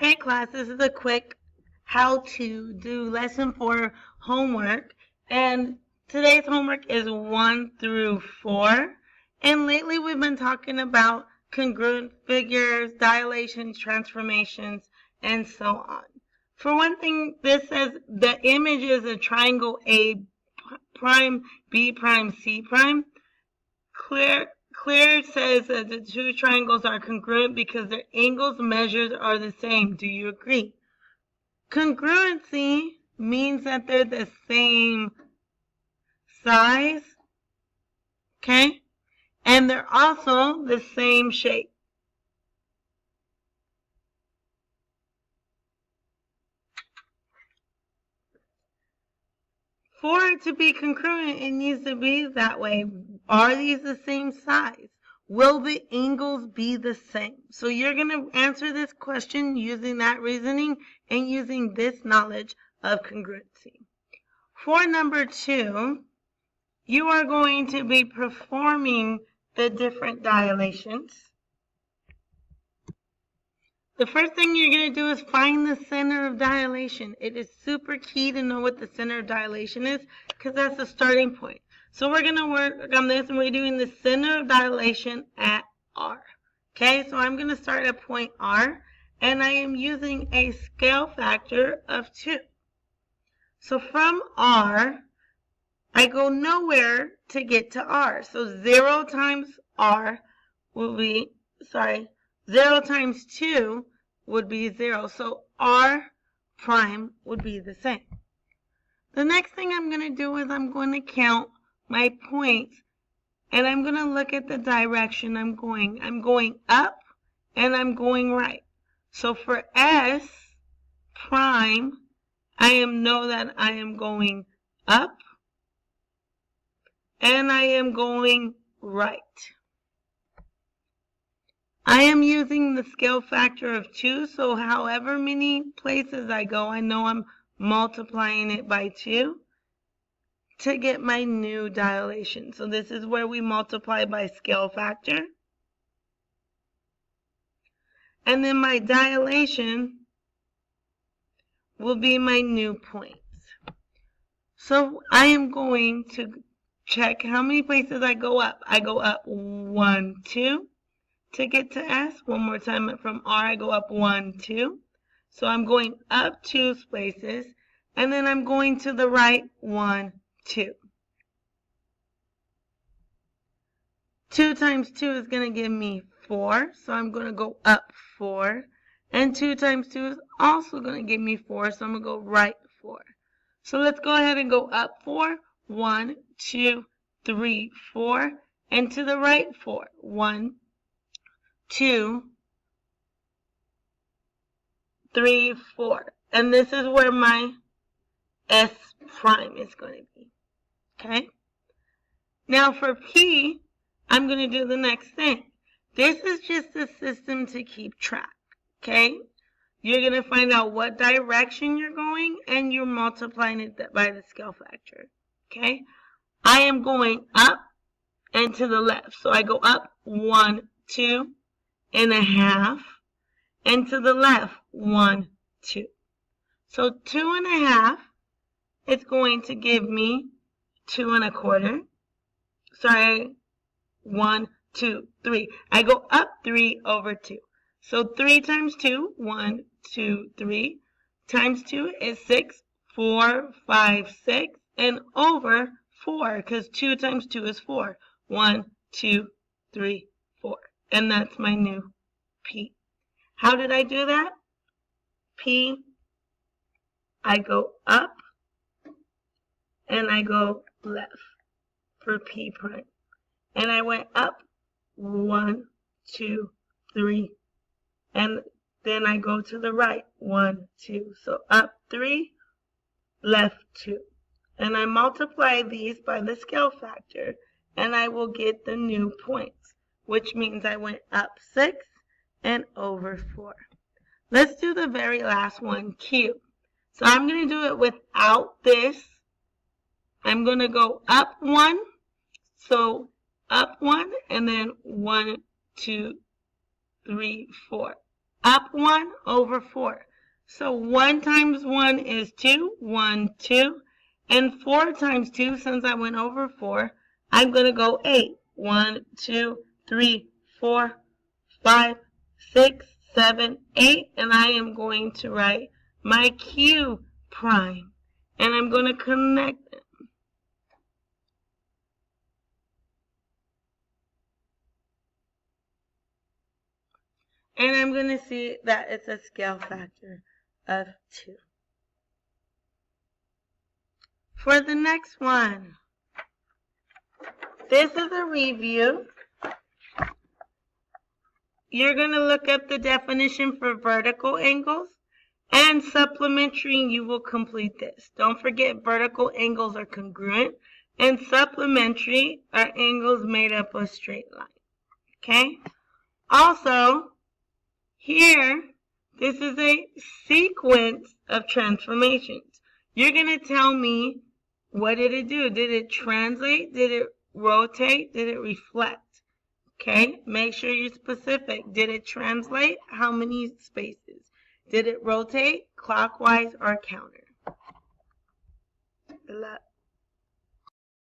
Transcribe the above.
Okay, class, this is a quick how to do lesson 4 homework. And today's homework is 1 through 4. And lately we've been talking about congruent figures, dilations, transformations, and so on. For one thing, this says the image is a triangle A prime, B prime, C prime. Claire says that the two triangles are congruent because their angles measured are the same. Do you agree? Congruency means that they're the same size, okay? And they're also the same shape. For it to be congruent, it needs to be that way. Are these the same size? Will the angles be the same? So you're going to answer this question using that reasoning and using this knowledge of congruency. For number 2, you are going to be performing the different dilations. The first thing you're going to do is find the center of dilation. It is super key to know what the center of dilation is because that's the starting point. So we're going to work on this and we're doing the center of dilation at R. Okay, so I'm going to start at point R and I am using a scale factor of 2. So from R, I go nowhere to get to R. So 0 times R will be, 0 times 2 would be 0. So R prime would be the same. The next thing I'm going to do is I'm going to count my points and I'm going to look at the direction I'm going. I'm going up and I'm going right. So for S prime, I know that I am going up and I am going right. I am using the scale factor of 2, so however many places I go, I know I'm multiplying it by 2 to get my new dilation. So this is where we multiply by scale factor. And then my dilation will be my new points. So I am going to check how many places I go up. I go up 1, 2 to get to S. One more time from R, I go up 1, 2. So I'm going up 2 spaces, and then I'm going to the right 1, 2. 2 times 2 is going to give me 4, so I'm going to go up 4. And 2 times 2 is also going to give me 4, so I'm going to go right 4. So let's go ahead and go up 4. 1, 2, 3, 4. And to the right 4. 1, 2, 3, 4. And this is where my S prime is going to be. Okay? Now for P, I'm going to do the next thing. This is just a system to keep track. Okay? You're going to find out what direction you're going and you're multiplying it by the scale factor. Okay? I am going up and to the left. So I go up 1, 2 and a half, and to the left 1, 2. So 2 and a half is going to give me 2 1/4. 1, 2, 3. I go up 3 over 2. So 3 times 2, 1, 2, 3, times 2 is 6, 4, 5, 6, and over 4, because 2 times 2 is 4. 1, 2, 3, 4. And that's my new P. How did I do that? P, I go up, and I go left for P prime. And I went up 1, 2, 3, and then I go to the right 1, 2. So up 3, left 2. And I multiply these by the scale factor, and I will get the new points, which means I went up 6 and over 4. Let's do the very last one, Q. So I'm going to do it without this. I'm going to go up 1. So up 1 and then 1, 2, 3, 4. up 1 over 4. So 1 times 1 is 2, 1, 2. And 4 times 2, since I went over 4, I'm going to go 8. 1, 2, 3, 4, 5, 6, 7, 8. And I am going to write my Q prime. And I'm going to connect them. And I'm going to see that it's a scale factor of 2. For the next one, this is a review. You're going to look up the definition for vertical angles and supplementary, and you will complete this. Don't forget, vertical angles are congruent, and supplementary are angles made up of straight lines. Okay? Also, here, this is a sequence of transformations. You're going to tell me, what did it do? Did it translate? Did it rotate? Did it reflect? Okay, make sure you're specific. Did it translate? How many spaces? Did it rotate clockwise or counter? Good luck.